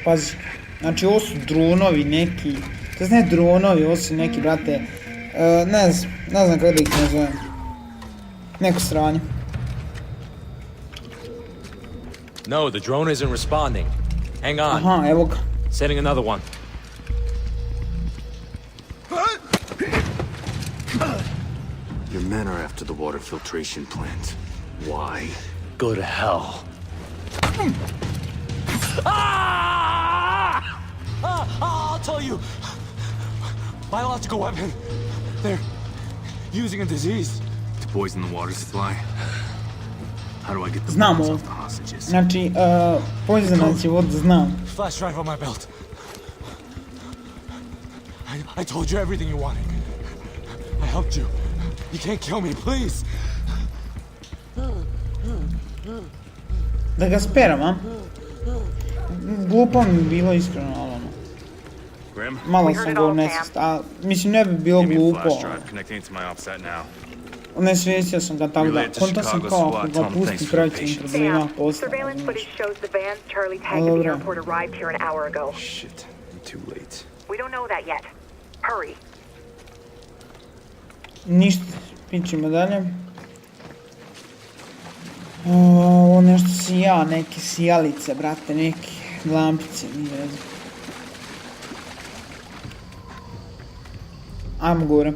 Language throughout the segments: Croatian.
Pazi, znači ovo su dronovi neki, to je ne dronovi, ovo su neki, brate, ne znam kako da ih nazovem, neko sranje. No, the drone isn't responding. Hang on. Aha, evo ga. Setting another one. Your men are after the water filtration plant. Why? Go to hell. I'll tell you. Biological weapon. They're using a disease. To poison the water supply? How do I get the Znam bullets ovo. off the hostages? Znači, poizonac je vodu, znam. Flash drive on my belt. I told you everything you wanted. I helped you. You can't kill me, please. Da ga speram, a? Glupo mi bilo iskreno, ali ono. Grim? Malo sam ga unesest, a mislim ne bi bilo Give me a glupo. flash drive connecting to my OPSAT now. Unesvijestio sam ga tako da, Relay to konta sam Chicago kao SWAT, ako ga tell them pustim thanks for the kraćim patience. problema Sam, posta. surveillance footage shows the van Charlie tagged at the airport arrived here an hour ago. Shit, I'm too late. We don't know that yet. Hurry. Ništa, pićemo dalje. Ovo nešto sija, neke sijalice, brate, neke lampice, nije veze. Ajmo gore.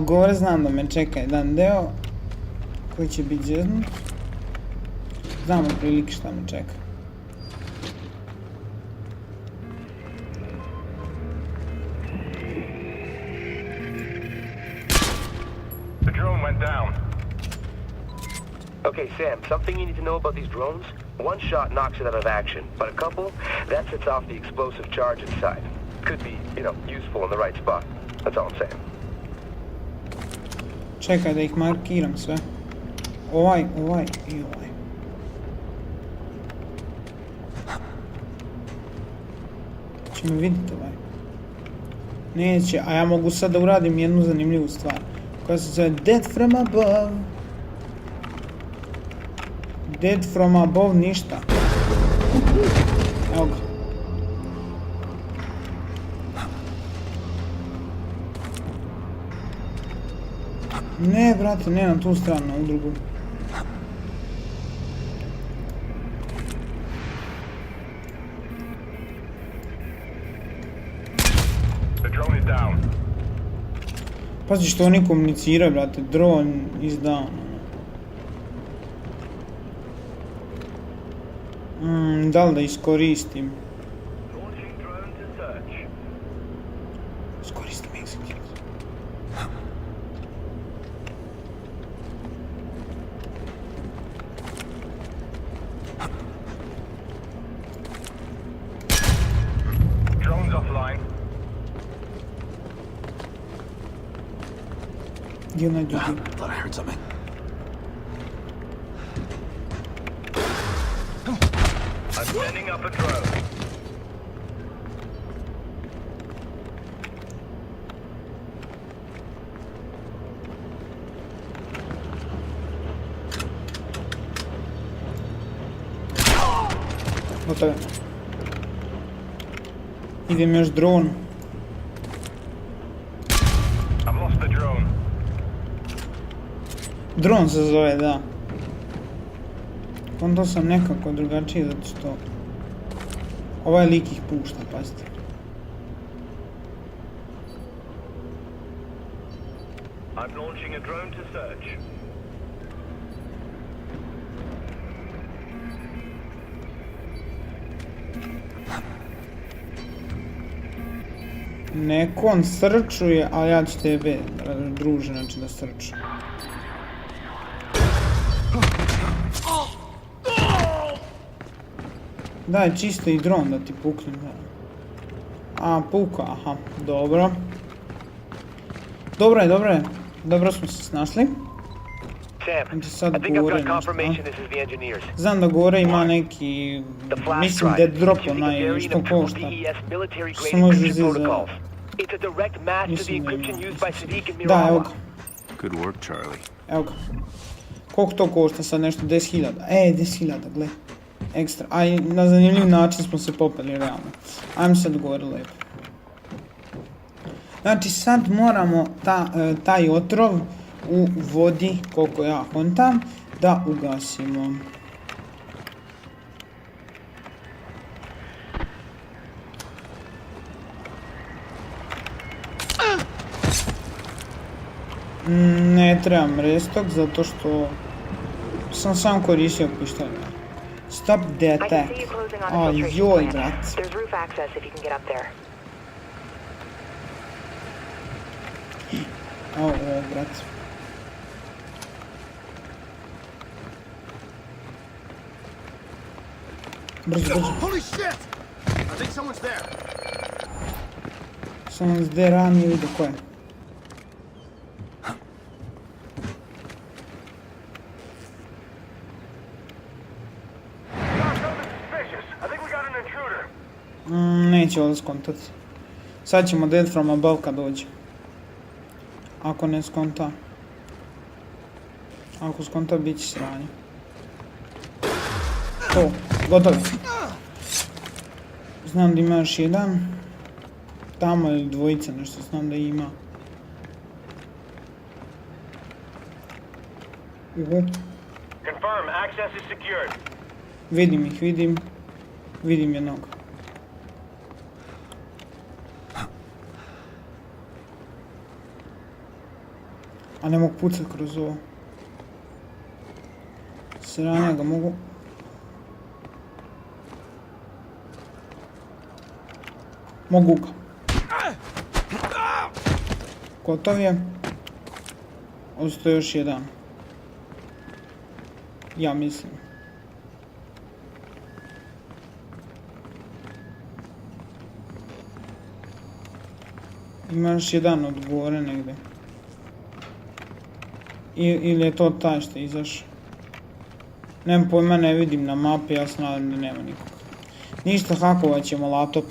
Gore znam da me čeka jedan deo koji će biti zeznut. Znam otprilike šta me čeka. The drone went down. Okay, Sam, something you need to know about these drones? One shot knocks it out of action, but a couple, that sets off the explosive charge inside. Could be, useful in the right spot. That's all I'm saying. Čekaj da ih markiram sve. Ovaj i ovaj. Će me vidjeti ovaj. Neće, a ja mogu sad da uradim jednu zanimljivu stvar. Koja se zove Dead from above. Dead from above ništa. Evo ga. Ne, brate, ne na tu stranu, na drugu. The drone is down. Pazi što oni komuniciraju, brate, drone is down. Da li da iskoristim? Launching drone to search. Iskoristim execute. Drone's offline. Gdje na ljudi? Thought I heard something. I'm sending up a drone. Gotovo. Idem još dron. I've lost the drone. Dron se zove, da. Onda sam nekako drugačije, zato što ovaj lik ih pušta, pazite. I'm launching a drone to search. Neko on srčuje, a ja ću tebe, druže, znači da srču. Daj čisto i dron da ti puknem. A, puka, aha, dobro. Dobro je. Dobro smo se snašli. Sam, Znači sad I think I've gore got nešto. confirmation this is the engineers. Znam da gore ima neki, The flash mislim drive, da je drop using a onaj variant što of triple košta. DES military grade Se može encryption zizati. protocols. It's a direct match to the Mislim da encryption ima. used by Sadiq and Da, evo Mirawa. ga, Good work, Charlie. evo ga. Koliko to košta sad nešto, 10.000? 10.000, gle. ekstra, a i na zanimljiv način smo se popeli realno. Ajmo sad gore lijepo. Znači sad moramo taj otrov u vodi, koliko ja kontam, da ugasimo. Ne trebam restok zato što sam sam koristio pištolj. Stop the I can attack. see you closing on the O filtration joj, plant. brat. There's roof access if you can get up there. O, brat. Brzo, brzo. Holy shit! I think someone's there. Someone's there, a nije vidio ko je. I think we got an intruder. Neće ovdje skontati. Sad ćemo dead from above kad dođe. Ako ne skonta. Ako skonta bit će sranje. To, gotovi. Znam da ima još jedan. Tamo je dvojica, nešto znam da ima. Confirm, access is secured. Vidim ih, vidim. Vidim jednog. A ne mogu pucat kroz ovo. Sranja ga mogu. Mogu ga. Gotov je. Ostao još jedan. Ja mislim. Ima još jedan od gore negdje. Ili je to taj što je izašao. Nemam pojma, ne vidim na mapi, ja se nadam da nema nikog. Ništa, hakovat ćemo laptop.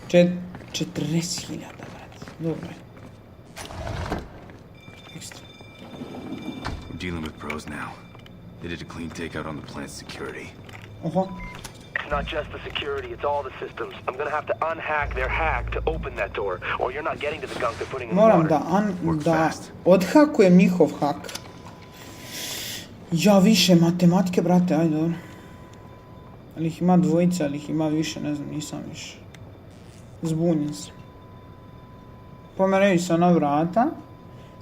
Čet... 40.000, brat. Dobro je. Ekstra. We're dealing with pros now. They did a clean takeout on the plant's security. Oho. It's not just the security, it's all the systems. I'm gonna have to unhack their hack to open that door, or you're not getting to the gunk they're putting in the Moram water. da odhakujem njihov hak. Ja više matematike, brate, ajde dobro. Ali ih ima dvojica, ali ih ima više, ne znam, nisam više. Zbunjen sam. Pomeraju se ona vrata,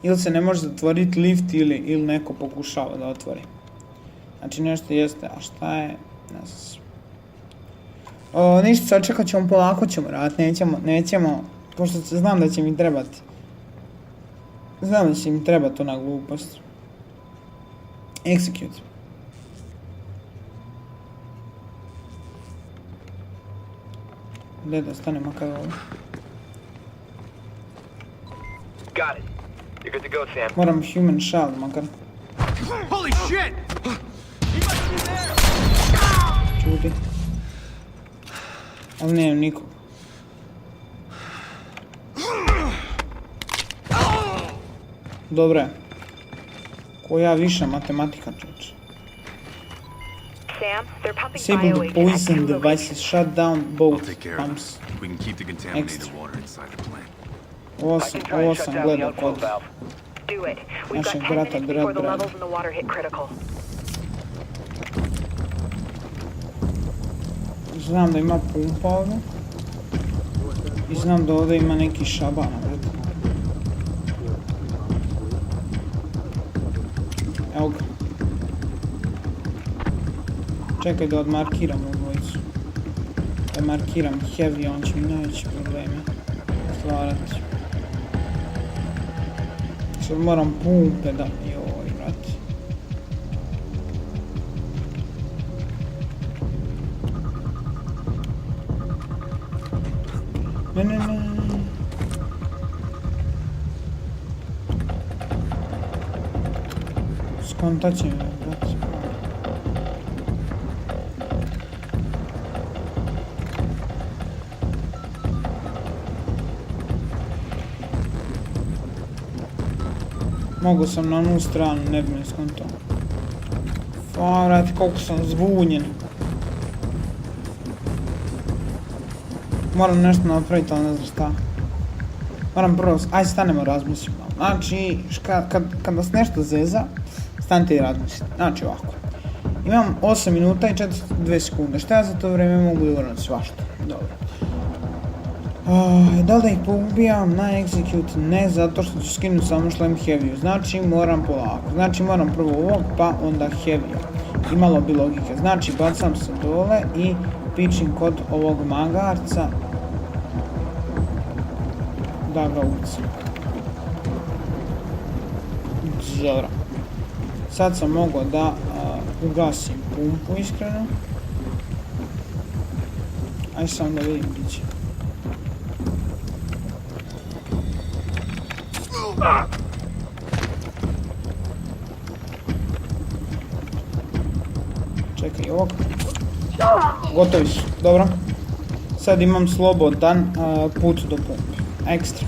ili se ne može zatvoriti lift ili neko pokušava da otvori. Znači nešto jeste, a šta je, ne znam. Ništa, sad čekat ćemo, polako ćemo raditi, nećemo, pošto znam da će mi trebati. Znam da će mi trebati ona glupost. Execute. Gdje da stane makar ovo? Got it. You're good to go, Sam. Moram human shell makar. Holy shit! Čuti. Ali nemam nikog. Dobro je. Koja viša matematika, čuč. Sam, they're pumping Disable the bioagent at poison 2 devices, locations. shut down I'll both take care of pumps. it. We can keep the contaminated Extra. water inside the plant. Ovo I sam, can try and shut sam down the gledao outflow kod. valve. Do it. We've got Našeg 10 brata, minutes before the brat. levels in the water hit critical. Znam da ima pumpa ovdje. I znam da ovdje ima neki šabana, brate. Evo ga. Čekaj da odmarkiram u dvojicu. Da markiram heavy, on će mi najveće probleme stvarati. Sad moram pumpe da... Joj, brate. Ne. Skontat će me, brate. Mogu sam na onu stranu, ne bi me skontao. Vrati, koliko sam zbunjen. Moram nešto napraviti, ali ne znam šta. Moram prvo, aj stanemo razmisliti malo. Znači, kad vas nešto zeza, stanite i razmislite. Znači ovako. Imam 8 minuta i 42 sekunde. Šta ja za to vrijeme mogu da uradim? Svašta. Dobro. Da li da ih poubijam na execute? Ne, zato što ću skinuti samo šlem heavy. Znači moram polako. Znači moram prvo ovog, pa onda heavy. Imalo bi logike. Znači bacam se dole i pičim kod ovog magarca da ga ucim. Dobro. Sad sam mogao da ugasim pumpu, iskreno. Aj sam da vidim gdje će. Čekaj ovog. Gotovi su, dobro. Sad imam slobodan put do pumpe. Ekstra.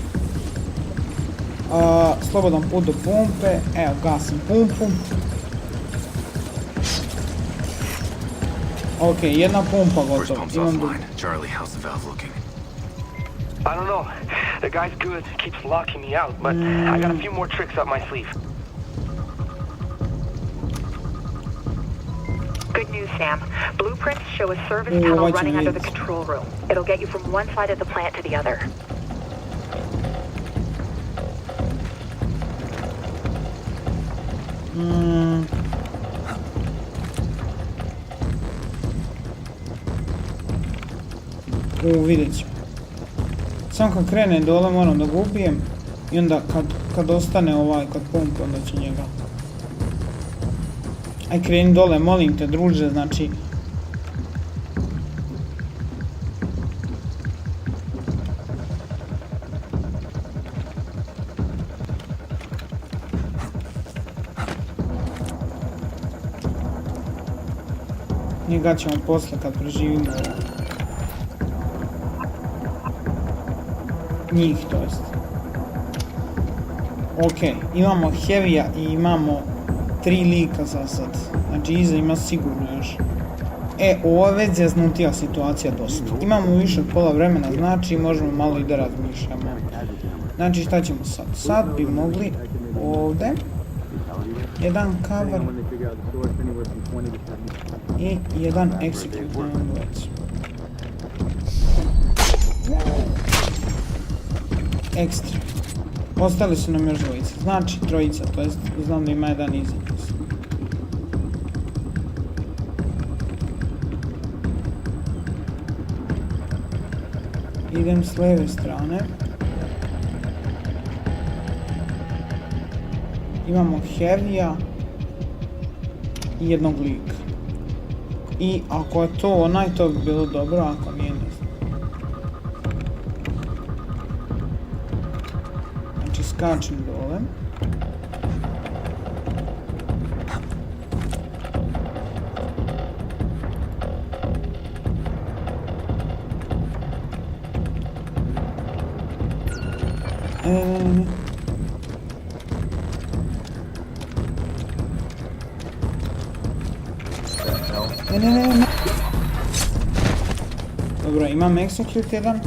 Slobodan put do pumpe. Evo, gasim pumpu. Ok, jedna pumpa gotova. Imam drugu. Charlie, how's the valve looking? I don't know. The guy's good, keeps locking me out, but I got a few more tricks up my sleeve. Good news, Sam. Blueprints show a service tunnel running under the control room. It'll get you from one side of the plant to the other. Vidjet ću. Samo kad krene dole moram da ga ubijem i onda kad ostane ovaj kod pumpe onda će njega. Aj kreni dole, molim te druže, znači. Njega ćemo posle kad preživimo njih, to jest. Ok, imamo heavy-a i imamo 3 lika za sad. Znači iza ima sigurno još. Ovo je već zjeznutija situacija dosta. Imamo više od pola vremena, znači možemo malo i da razmišljamo. Znači šta ćemo sad? Sad bi mogli ovdje jedan cover i jedan execute na ovom dvojicu. Ekstra. Ostali su nam još dvojica. Znači trojica, to jest znam da ima jedan iza. Idem s lijeve strane. Imamo heavy-a i jednog lika. I ako je to onaj, to bi bilo dobro, ako nije, ne znam. Znači skačem dole. Ne. Dobro, imam execute jedan.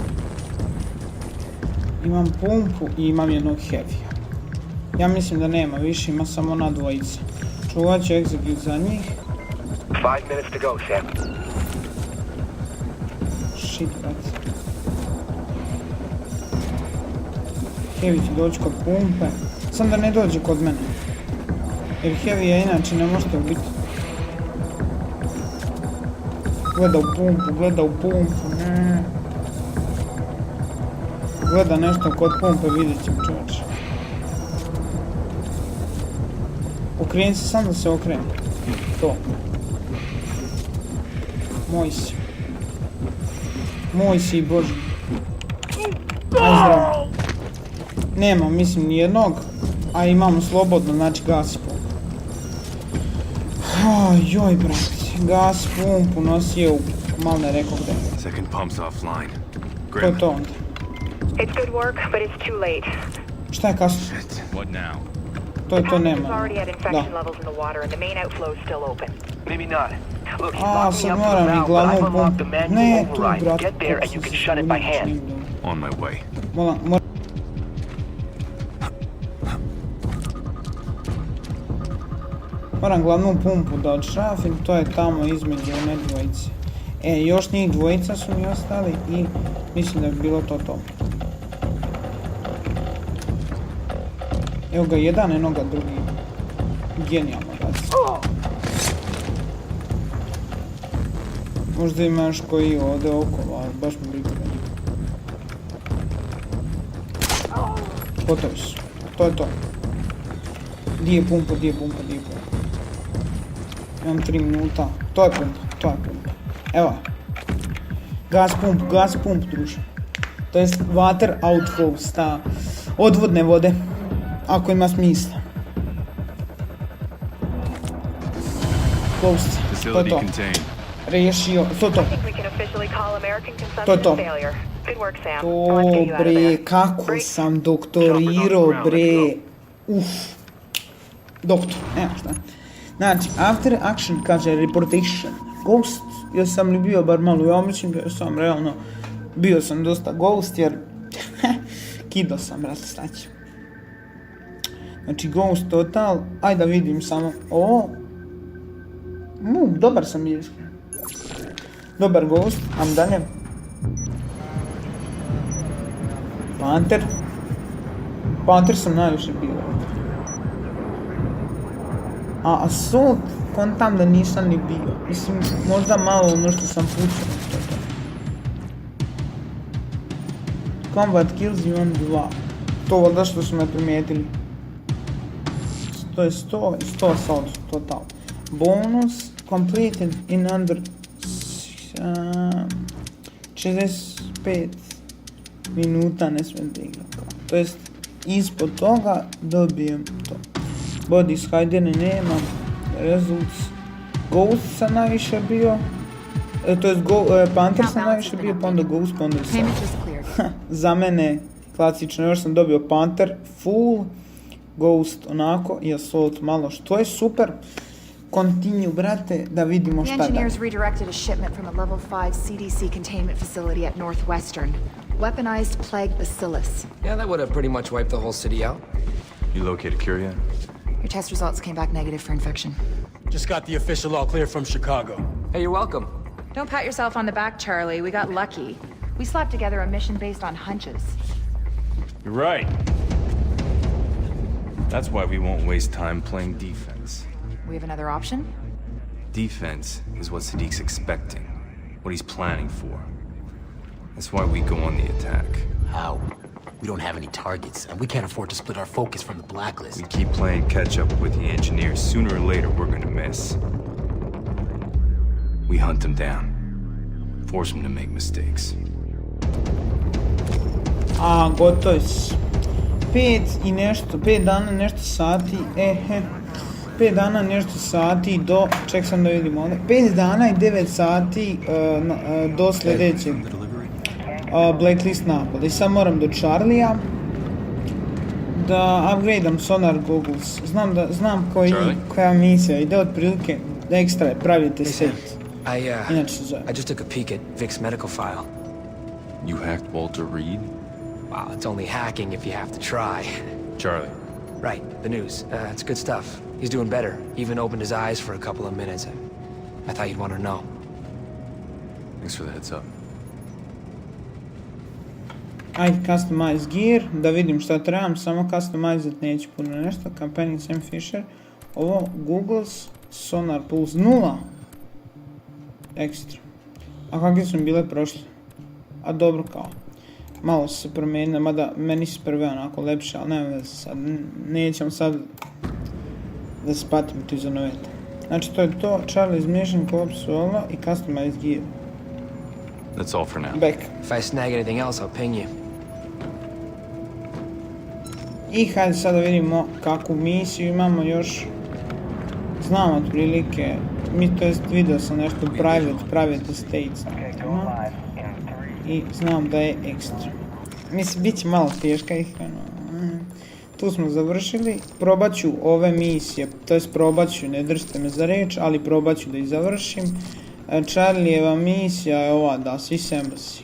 Imam pumpu i imam jednog heavy-a. Ja mislim da nema više, ima samo ona dvojica. Čuvat ću execute za njih. 5 minutes to go, Sam. Shit, brate. Heavy će doći kod pumpe. Sam da ne dođe kod mene. Jer heavy-a inače ne možete ubiti. Gleda u pumpu, ne. Gleda nešto kod pumpe, vidjet ćemo čovječe. Okreni se, sam da se okreni. To. Moj si, bože. Aj zdravo. Nema, mislim, nijednog, a imamo slobodno, znači gasi pumpu. Joj, brate. Gas pumpu nosio u mal ne rekao gde. Second pump's offline. To je to onda. It's good work, but it's too late. Šta je kasno? Shit. What now? To The nema. is already at infection Da. levels in the water and the main outflow is still open. Maybe not. Look, he's A, locking me sad up to the moram i valve, but I've glavnu unlocked the pumpu. manual Ne, tu, override. brate. Get there and you can shut it by hand. On my way. Moram glavnu pumpu da odšrafim, to je tamo između one dvojice. Još njih dvojica su mi ostali i mislim da bi bilo to. Evo ga jedan, eno ga drugi. Genijalno radi. Možda ima još koji ovdje okolo, ali baš mi briga. Gotovi su. To je to. Di je pumpa? Imam 3 minuta. To je pumpa. Evo. Gas pump, druže. To jest water outflow, ta odvodne vode. Ako ima smisla. Closed. To je Facility to. contained. Riješio. To. I think we can officially call American consumption To. a failure. Good work, Sam. Now let's get you out of Bre, there. kako sam doktorirao, bre. Doktor, nema šta. Znači, after action kaže reportation. Ghost, jel sam li bio bar malo, ja mislim da sam realno, bio sam dosta ghost jer kido sam, brate, staći. Znači, ghost total, ajde da vidim samo, dobar sam bio. Dobar ghost, am dalje. Panther sam najviše bio. A Assault, kontam da nisam ni bio. Mislim, možda malo ono što sam pucao. Combat kills i on 2. To valjda što su me primijetili. To je 100 i 100 assault, total. Bonus, completed in under 65 minuta, ne smijem da igram. To jest, ispod toga dobijem to. Bodies hidden nemam. Results. Ghost sam najviše bio. To jest Panther sam najviše bio, pa onda Ghost, pa onda sam. Za mene klasično, još sam dobio Panther full, Ghost onako i Assault malo, što je super. Continue, brate, da vidimo The šta da. engineers redirected a shipment from a level 5 CDC containment facility at Northwestern. Weaponized plague bacillus. Yeah, that would have pretty much wiped the whole city out. You located Curia? Your test results came back negative for infection. Just got the official all clear from Chicago. Hey, you're welcome. Don't pat yourself on the back, Charlie. We got lucky. We slapped together a mission based on hunches. You're right. That's why we won't waste time playing defense. We have another option? Defense is what Sadiq's expecting, what he's planning for. That's why we go on the attack. How? We don't have any targets, and we can't afford to split our focus from the blacklist. We keep playing catch up with the engineers. Sooner or later, we're gonna miss. We hunt them down. Force them to make mistakes. A, gotovi su. 5 dana nešto sati, 5 dana nešto sati do, ček sam da vidim ovdje, 5 dana i 9 sati do sljedećeg Blacklist napada. I sad moram do Charlija da upgradeam sonar goggles. Znam koja misija ide otprilike da ekstra pravite set. Inače se zove. I just took a peek at Vic's medical file. You hacked Walter Reed? Wow, it's only hacking if you have to try. Charlie. Right, the news. It's good stuff. He's doing better. Even opened his eyes for a couple of minutes. I thought you'd want to know. Thanks for the heads up. Ajde, customize gear, da vidim šta trebam, samo customizat neću puno nešto. Campaigning Sam Fisher. Ovo, Googles, Sonar Pulse 0. Ekstra. A kakve su mi bile prošle? A dobro kao. Malo su se promijenile, mada meni su prve onako lepše, ali nema veze sad. Nećem sad da se patim tu iza noveta. Znači to je to, Charlie's Mission, Co-op solo i Customized Gear. That's all for now. Back. If I snag anything else, I'll ping you. I hajde sad da vidimo kakvu misiju imamo još. Znam otprilike, to jest vidio sam nešto private estates. I znam da je ekstra. Mislim, bit će malo teška ih, tu smo završili. Probat ću ove misije, to jest probat ću, ne držite me za riječ, ali probat ću da ih završim. Charlijeva misija je ova, da, Swiss Embassy.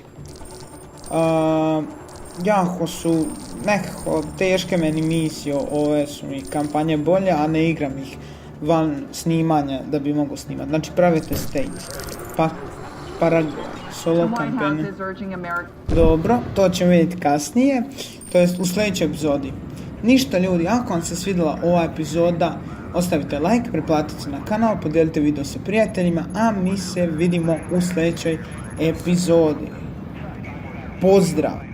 Jako su nekako teške meni misije, ove su mi kampanje bolje, a ne igram ih van snimanja da bi mogo snimati. Znači pravite state, Paraguay, solo kampanje. Dobro, to ćemo vidjeti kasnije, to jest u sljedećoj epizodi. Ništa ljudi, ako vam se svidjela ova epizoda, ostavite like, preplatite se na kanal, podijelite video sa prijateljima, a mi se vidimo u sljedećoj epizodi. Pozdrav!